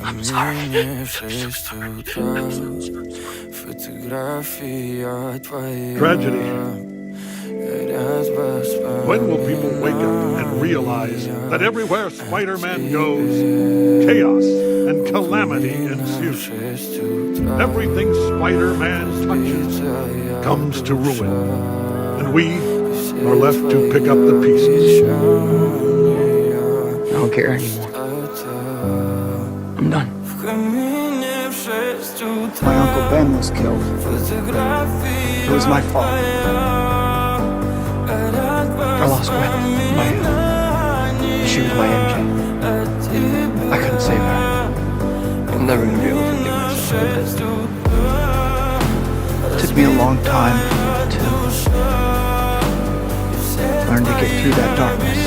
I'm sorry. Tragedy. When will people wake up and realize that everywhere Spider-Man goes, chaos and calamity ensues? Everything Spider-Man touches comes to ruin, and we are left to pick up the pieces. I don't care anymore. I'm done. My Uncle Ben was killed. It was my fault. I lost Gwen. She was my MJ. I couldn't save her. I'm never gonna be able to forgive myself. It took me a long time to learn to get through that darkness.